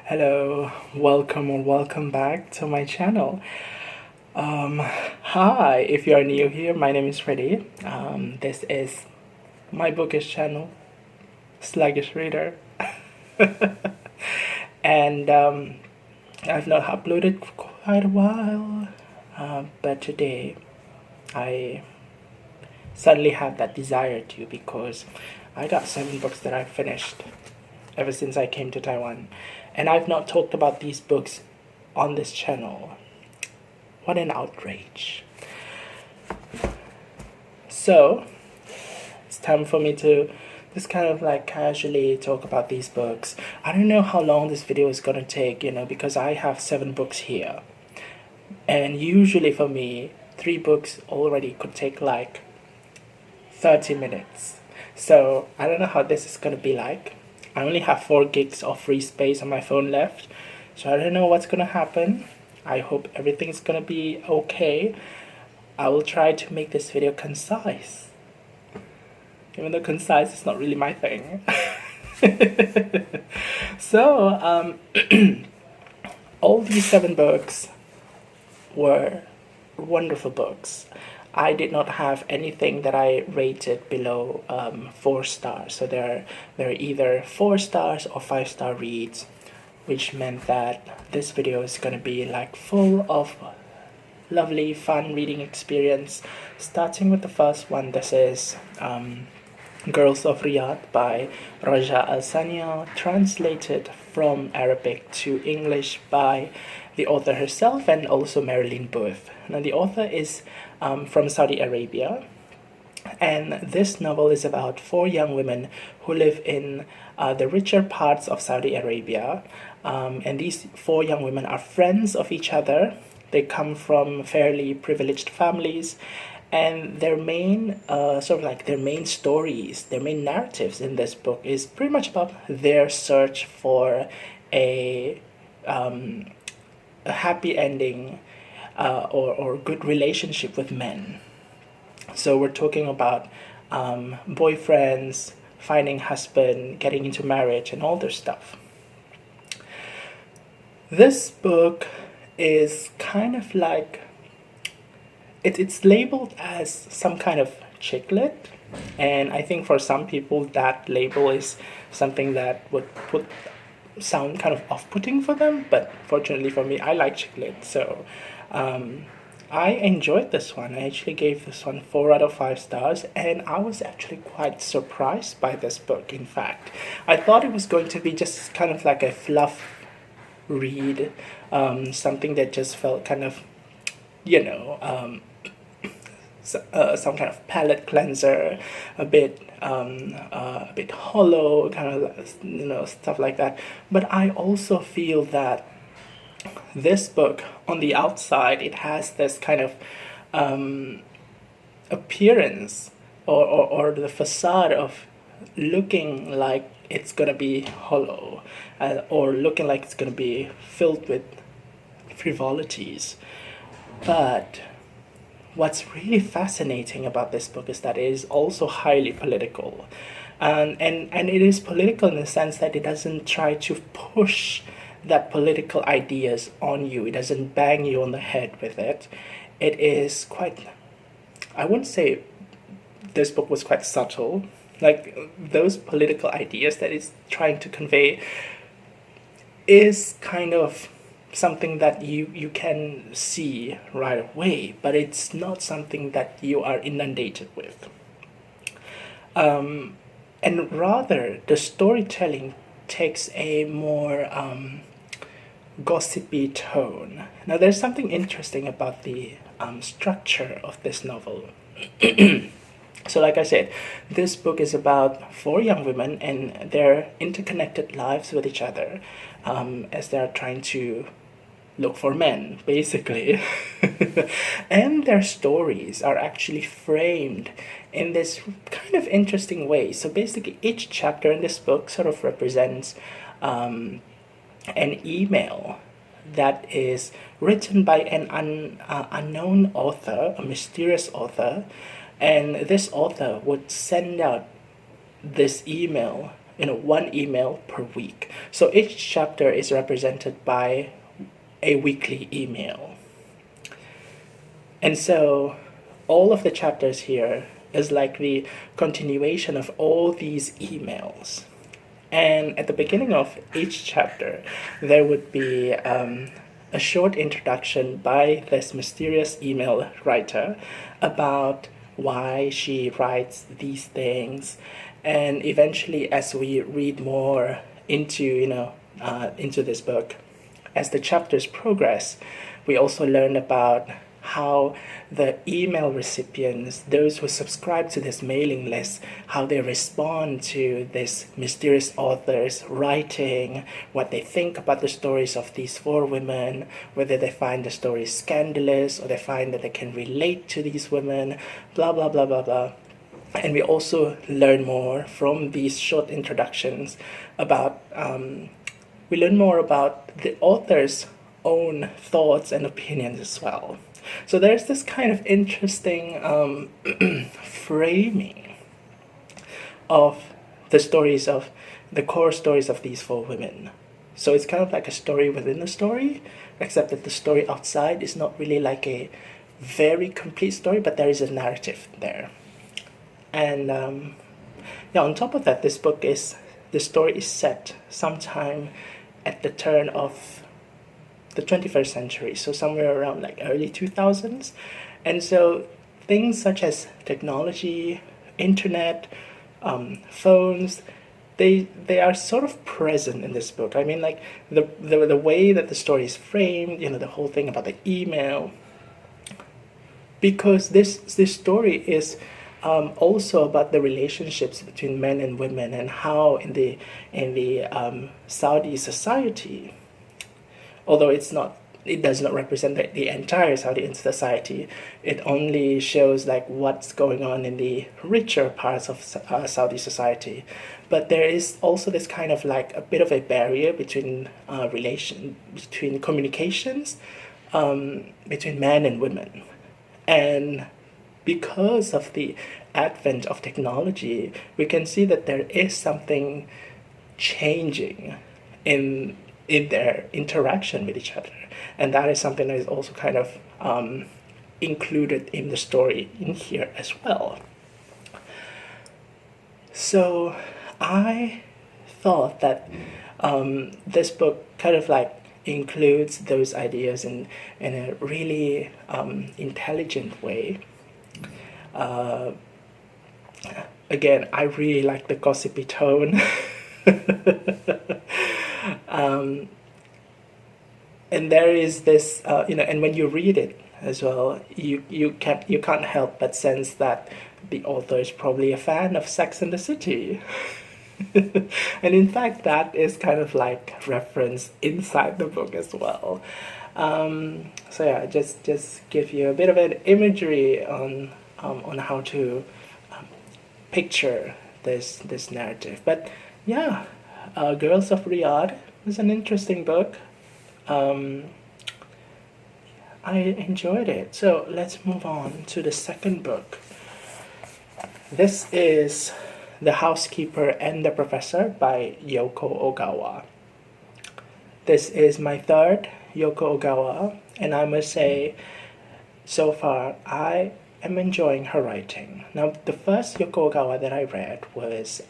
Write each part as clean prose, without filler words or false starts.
Hello, welcome or welcome back to my channel. Hi, if you are new here, my name is Freddie. This is my bookish channel, Sluggish Reader. and I've not uploaded for quite a while, but today I suddenly have that desire to, because I got 7 books that I've finished ever since I came to Taiwan, and I've not talked about these books on this channel. What an outrage. So it's time for me to just kind of like casually talk about these books. I don't know how long this video is gonna take, because I have 7 books here, and usually for me 3 books already could take like 30 minutes. So I don't know how this is gonna be like. I only have 4 gigs of free space on my phone left, so I don't know what's gonna happen. I hope everything's gonna be okay. I will try to make this video concise, even though concise is not really my thing. So all these 7 books were wonderful books. I did not have anything that I rated below 4 stars. So they're either 4 stars or 5-star reads, which meant that this video is gonna be like full of lovely, fun reading experience. Starting with the first one, this is Girls of Riyadh by Rajaa Alsanea, translated from Arabic to English by the author herself and also Marilyn both. Now the author is from Saudi Arabia, and this novel is about 4 young women who live in the richer parts of Saudi Arabia, and these 4 young women are friends of each other. They come from fairly privileged families, and their main their main stories, their main narratives in this book is pretty much about their search for a happy ending or good relationship with men. So we're talking about boyfriends, finding husband, getting into marriage, and all this stuff. This book is kind of like, it's labeled as some kind of chick lit, and I think for some people that label is something that would sound kind of off-putting for them, but fortunately for me, I like chick lit, so I enjoyed this one. I actually gave this one 4 out of 5 stars, and I was actually quite surprised by this book. In fact, I thought it was going to be just kind of like a fluff read, something that just felt kind of, some kind of palate cleanser, a bit hollow, kind of stuff like that. But I also feel that this book, on the outside, it has this kind of appearance or the facade of looking like it's gonna be hollow, or looking like it's gonna be filled with frivolities. But what's really fascinating about this book is that it is also highly political, and it is political in the sense that it doesn't try to push that political ideas on you. It doesn't bang you on the head with it. It is quite, I wouldn't say this book was quite subtle. Like, those political ideas that it's trying to convey is kind of something that you can see right away, but it's not something that you are inundated with. And rather, the storytelling takes a more gossipy tone. Now, there's something interesting about the structure of this novel. So like I said, this book is about 4 young women and their interconnected lives with each other, as they're trying to look for men, basically. And their stories are actually framed in this kind of interesting way. So basically, each chapter in this book sort of represents an email that is written by an unknown author, a mysterious author, and this author would send out this email one email per week. So each chapter is represented by a weekly email. And so all of the chapters here is like the continuation of all these emails. And at the beginning of each chapter, there would be a short introduction by this mysterious email writer about why she writes these things. And eventually, as we read more into this book, as the chapters progress, we also learn about how the email recipients, those who subscribe to this mailing list, how they respond to this mysterious author's writing, what they think about the stories of these four women, whether they find the stories scandalous or they find that they can relate to these women, blah, blah, blah, blah, blah. And we also learn more from these short introductions about, we learn more about the author's own thoughts and opinions as well. So there's this kind of interesting framing of the stories of the core stories of these four women. So it's kind of like a story within a story, except that the story outside is not really like a very complete story, but there is a narrative there. And on top of that, the story is set sometime at the turn of the 21st century, so somewhere around like early 2000s. And so things such as technology, internet, phones, they are sort of present in this book. I mean, like the way that the story is framed, the whole thing about the email, because this story is also about the relationships between men and women, and how in the Saudi society, although it does not represent the entire Saudi society, it only shows like what's going on in the richer parts of Saudi society. But there is also this kind of like a bit of a barrier between between communications between men and women. And because of the advent of technology, we can see that there is something changing in their interaction with each other. And that is something that is also kind of included in the story in here as well. So I thought that this book kind of like includes those ideas in a really intelligent way. Again, I really like the gossipy tone. And there is this, and when you read it as well, you can't help but sense that the author is probably a fan of Sex and the City. And in fact, that is kind of like referenced inside the book as well. So yeah, just give you a bit of an imagery on how to picture this narrative. But yeah, Girls of Riyadh was an interesting book. I enjoyed it. So let's move on to the second book. This is The Housekeeper and the Professor by Yōko Ogawa. This is my third Yōko Ogawa, and I must say, so far, I am enjoying her writing. Now, the first Yōko Ogawa that I read was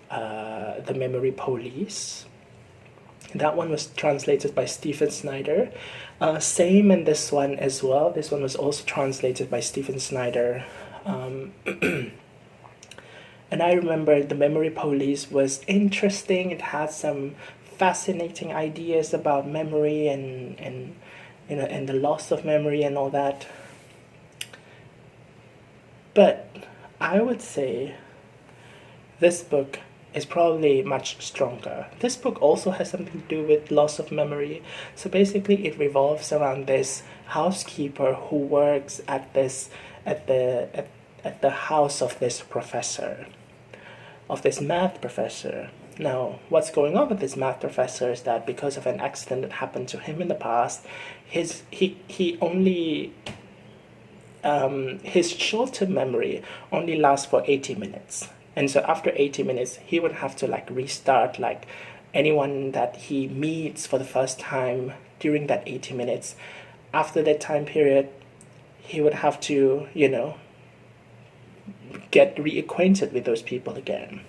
The Memory Police. That one was translated by Snyder. Same in this one as well. This one was also translated by Snyder. And I remember The Memory Police was interesting. It had some fascinating ideas about memory and the loss of memory and all that. But I would say this book is probably much stronger. This book also has something to do with loss of memory. So basically it revolves around this housekeeper who works at the house of this professor, of this math professor. Now, what's going on with this math professor is that because of an accident that happened to him in the past, his short-term memory only lasts for 80 minutes. And so after 80 minutes, he would have to like restart like anyone that he meets for the first time during that 80 minutes. After that time period, he would have to, get reacquainted with those people again.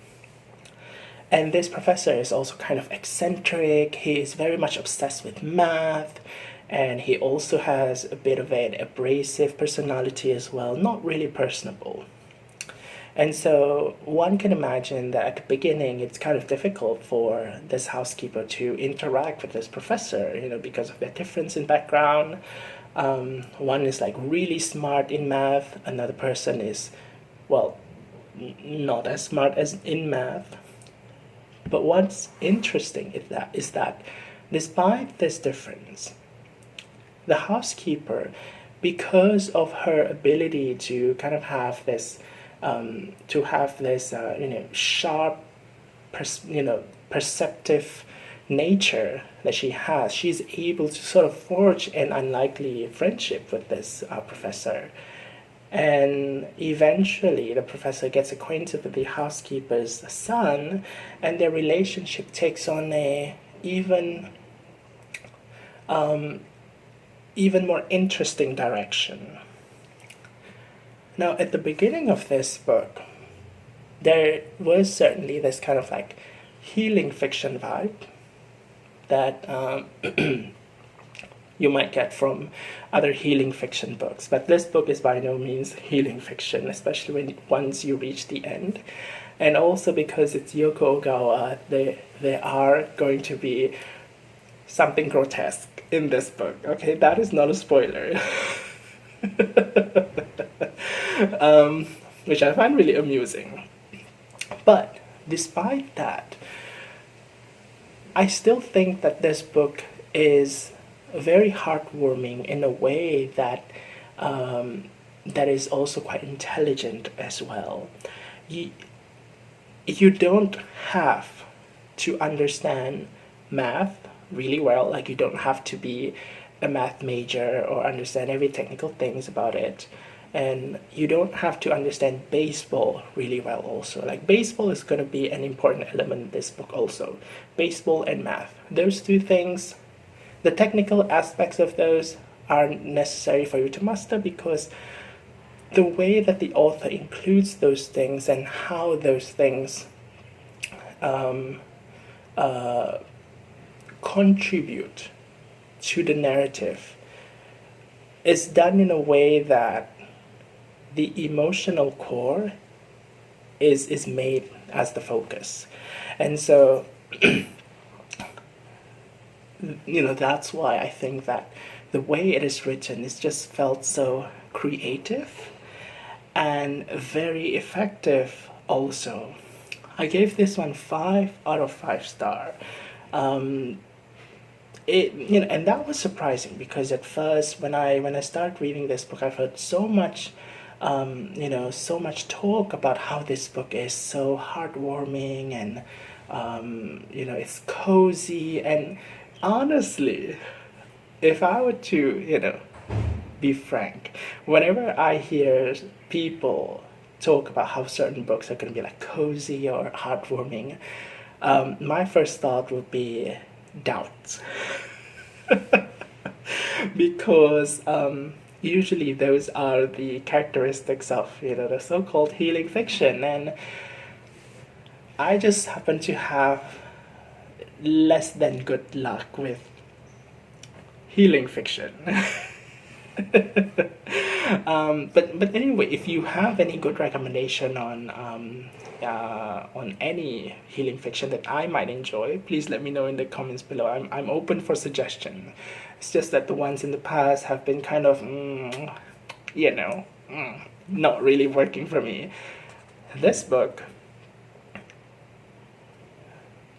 And this professor is also kind of eccentric. He is very much obsessed with math, and he also has a bit of an abrasive personality as well, not really personable. And so one can imagine that at the beginning it's kind of difficult for this housekeeper to interact with this professor, because of their difference in background. One is like really smart in math, another person is, well, not as smart as in math. But what's interesting is that despite this difference, the housekeeper, because of her ability to kind of have this, sharp, perceptive nature that she has, she's able to sort of forge an unlikely friendship with this professor. And eventually the professor gets acquainted with the housekeeper's son, and their relationship takes on a even more interesting direction. Now, at the beginning of this book, there was certainly this kind of like healing fiction vibe that you might get from other healing fiction books. But this book is by no means healing fiction, especially once you reach the end. And also because it's Yōko Ogawa, there are going to be something grotesque in this book. Okay, that is not a spoiler. Which I find really amusing. But despite that, I still think that this book is very heartwarming in a way that that is also quite intelligent as well. You don't have to understand math really well, like you don't have to be a math major or understand every technical things about it. And you don't have to understand baseball really well also. Like baseball is going to be an important element in this book also. Baseball and math. Those two things, the technical aspects of those are necessary for you to master, because the way that the author includes those things and how those things contribute to the narrative is done in a way that the emotional core is made as the focus. And so that's why I think that the way it is written is just felt so creative and very effective also. I gave this one 5 out of 5 star. And that was surprising, because at first when I started reading this book, I've heard so much so much talk about how this book is so heartwarming and it's cozy. And honestly, if I were to be frank, whenever I hear people talk about how certain books are going to be like cozy or heartwarming, my first thought would be doubt. Because usually those are the characteristics of the so-called healing fiction, and I just happen to have less than good luck with healing fiction. But anyway, if you have any good recommendation on any healing fiction that I might enjoy, please let me know in the comments below. I'm open for suggestion. It's just that the ones in the past have been kind of not really working for me. This book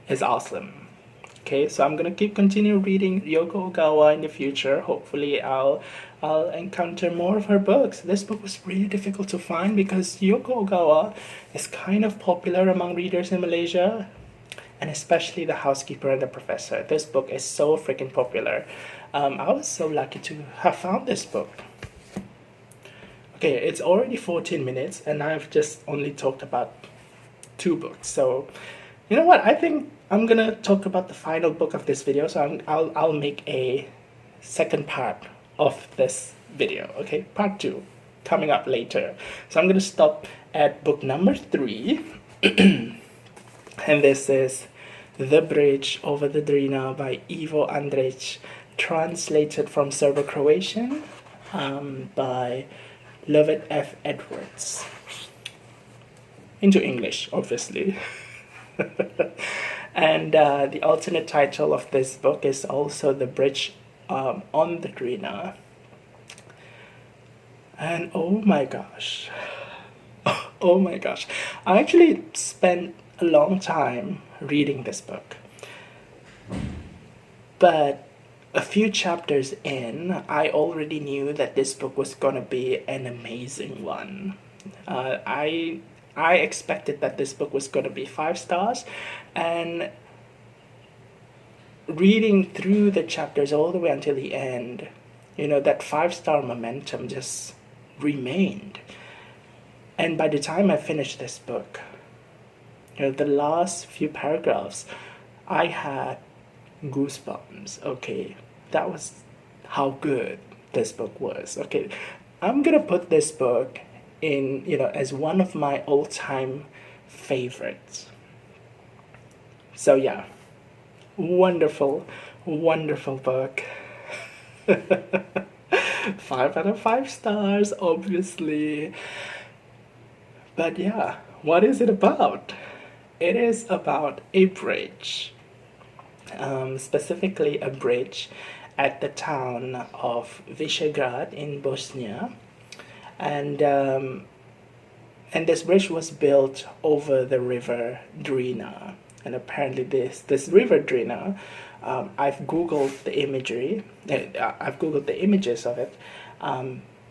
is awesome. Okay, so I'm gonna continue reading Yōko Ogawa in the future. Hopefully I'll encounter more of her books. This book was really difficult to find because Yōko Ogawa is kind of popular among readers in Malaysia, and especially The Housekeeper and the Professor. This book is so freaking popular. I was so lucky to have found this book. Okay, it's already 14 minutes and I've just only talked about 2 books. So, you know what? I think I'm gonna talk about the final book of this video. So I'll make a second part of this video. Okay, part 2 coming up later. So I'm gonna stop at book number 3, and this is The Bridge Over the Drina by Ivo Andrić, translated from Serbo-Croatian by Lovett F. Edwards into English, obviously. And the alternate title of this book is also The Bridge on the Drina. And oh my gosh, oh my gosh, I actually spent a long time reading this book, but a few chapters in, I already knew that this book was gonna be an amazing one. I expected that this book was gonna be 5 stars, and reading through the chapters all the way until the end, you know, that 5-star momentum just remained. And by the time I finished this book, you know, the last few paragraphs, I had goosebumps. Okay, that was how good this book was. Okay, I'm gonna put this book in, you know, as one of my all-time favorites. So yeah, wonderful, wonderful book. 5 out of 5 stars, obviously. But yeah, what is it about? It is about a bridge, specifically a bridge at the town of Visegrad in Bosnia, and this bridge was built over the river Drina. And apparently this river Drina, I've googled the imagery. I've googled the images of it.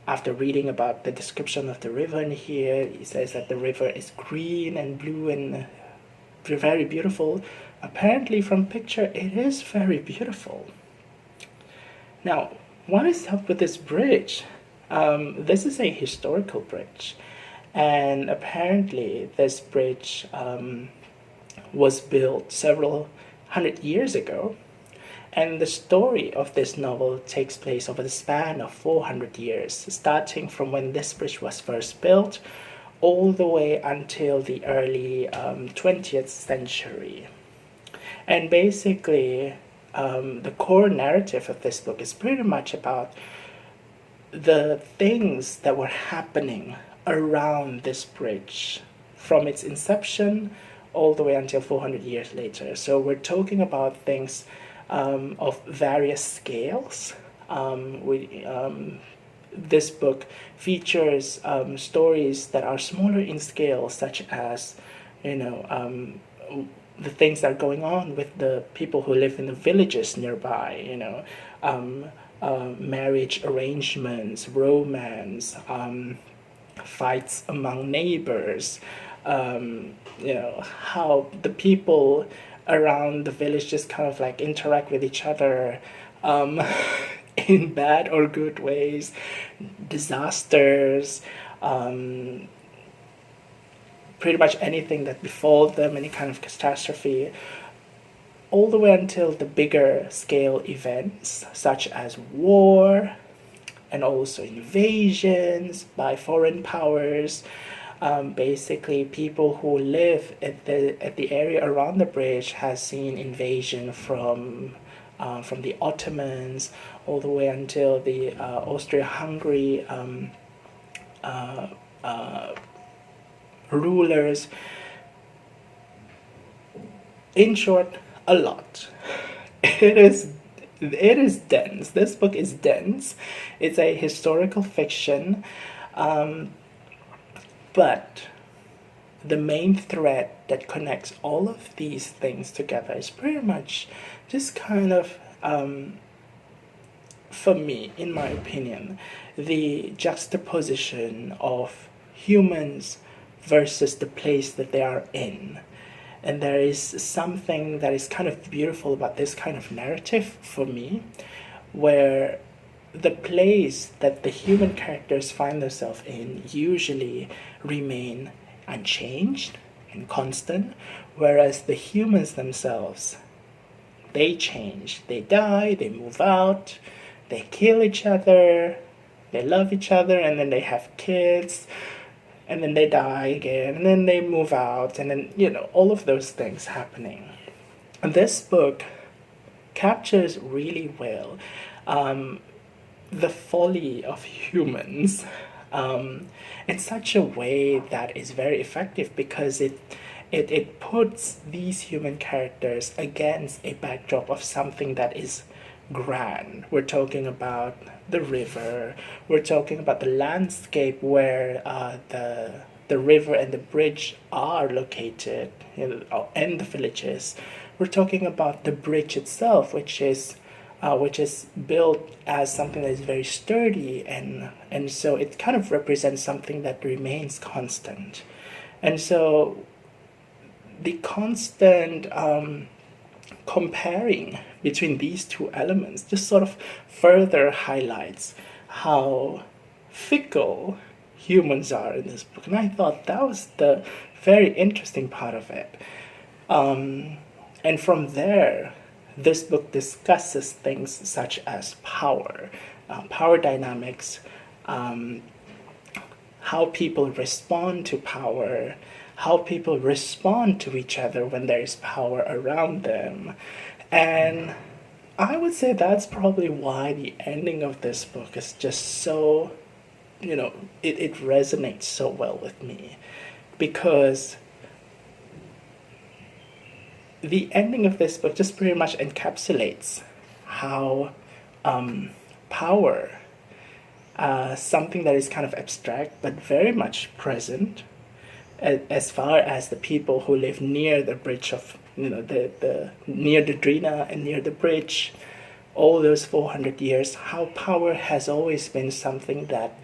After reading about the description of the river in here, it says that the river is green and blue and very beautiful. Apparently, from picture, it is very beautiful. Now, what is up with this bridge? This is a historical bridge, and apparently, this bridge was built several hundred years ago, and the story of this novel takes place over the span of 400 years, starting from when this bridge was first built all the way until the early 20th century. And basically, the core narrative of this book is pretty much about the things that were happening around this bridge from its inception all the way until 400 years later. So we're talking about things of various scales. This book features stories that are smaller in scale, such as, you know, the things that are going on with the people who live in the villages nearby, you know, marriage arrangements, romance, fights among neighbors, you know, how the people around the village just kind of like interact with each other in bad or good ways, disasters, pretty much anything that befall them, any kind of catastrophe, all the way until the bigger scale events such as war and also invasions by foreign powers. Basically, people who live at the area around the bridge has seen invasion from the Ottomans all the way until the Austria-Hungary rulers. In short, a lot. It is dense. This book is dense. It's a historical fiction. But the main thread that connects all of these things together is pretty much just kind of, for me, in my opinion, the juxtaposition of humans versus the place that they are in. And there is something that is kind of beautiful about this kind of narrative for me, where the place that the human characters find themselves in usually remain unchanged, and constant, whereas the humans themselves, they change. They die, they move out, they kill each other, they love each other, and then they have kids, and then they die again, and then they move out, and then, you know, all of those things happening. And this book captures really well the folly of humans in such a way that is very effective, because it puts these human characters against a backdrop of something that is grand. We're talking about the river, we're talking about the landscape where the river and the bridge are located, you know, and the villages. We're talking about the bridge itself, which is built as something that is very sturdy, and so it kind of represents something that remains constant. And so the constant comparing between these two elements just sort of further highlights how fickle humans are in this book. And I thought that was the very interesting part of it. And from there, this book discusses things such as power, power dynamics, how people respond to power, how people respond to each other when there is power around them. And I would say that's probably why the ending of this book is just so, you know, it resonates so well with me. Because the ending of this book just pretty much encapsulates how power, something that is kind of abstract but very much present, as far as the people who live near the bridge of, you know, the near the Drina and near the bridge, all those 400 years, how power has always been something that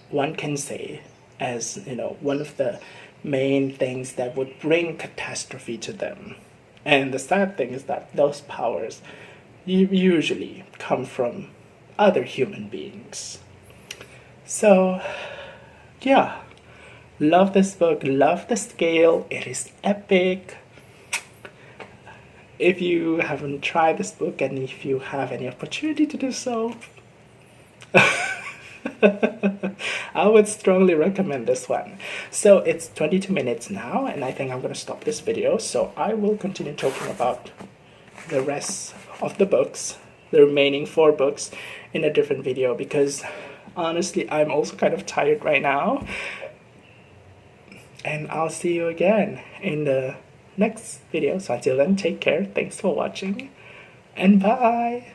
one can say as, you know, one of the main things that would bring catastrophe to them. And the sad thing is that those powers usually come from other human beings. So yeah, love this book, love the scale, it is epic. If you haven't tried this book, and if you have any opportunity to do so, I would strongly recommend this one. So it's 22 minutes now, and I think I'm going to stop this video. So I will continue talking about the rest of the books, the remaining 4 books, in a different video, because honestly, I'm also kind of tired right now. And I'll see you again in the next video. So until then, take care. Thanks for watching, and bye.